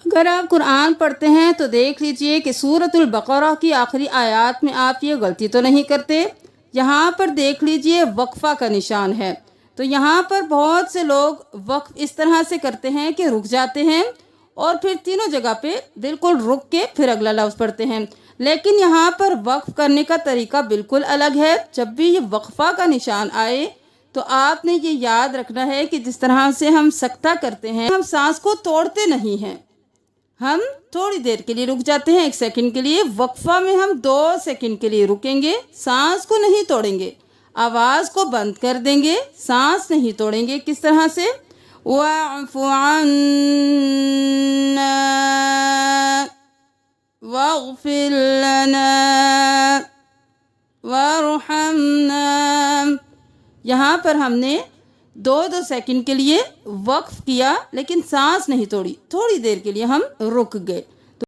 اگر آپ قرآن پڑھتے ہیں تو دیکھ لیجئے کہ سورۃ البقرہ کی آخری آیات میں آپ یہ غلطی تو نہیں کرتے. یہاں پر دیکھ لیجئے وقفہ کا نشان ہے. تو یہاں پر بہت سے لوگ وقف اس طرح سے کرتے ہیں کہ رک جاتے ہیں اور پھر تینوں جگہ پہ بالکل رک کے پھر اگلا لفظ پڑھتے ہیں. لیکن یہاں پر وقف کرنے کا طریقہ بالکل الگ ہے. جب بھی یہ وقفہ کا نشان آئے تو آپ نے یہ یاد رکھنا ہے کہ جس طرح سے ہم سکتہ کرتے ہیں، ہم سانس کو توڑتے نہیں ہیں، ہم تھوڑی دیر کے لیے رک جاتے ہیں، 1 سیکنڈ کے لیے. وقفہ میں ہم 2 سیکنڈ کے لیے رکیں گے، سانس کو نہیں توڑیں گے، آواز کو بند کر دیں گے، سانس نہیں توڑیں گے. کس طرح سے؟ وَاعْفُ عَنَّا وَاغْفِرْ لَنَا وَارْحَمْنَا. یہاں پر ہم نے 2 سیکنڈ کے لیے وقف کیا لیکن سانس نہیں توڑی، تھوڑی دیر کے لیے ہم رک گئے.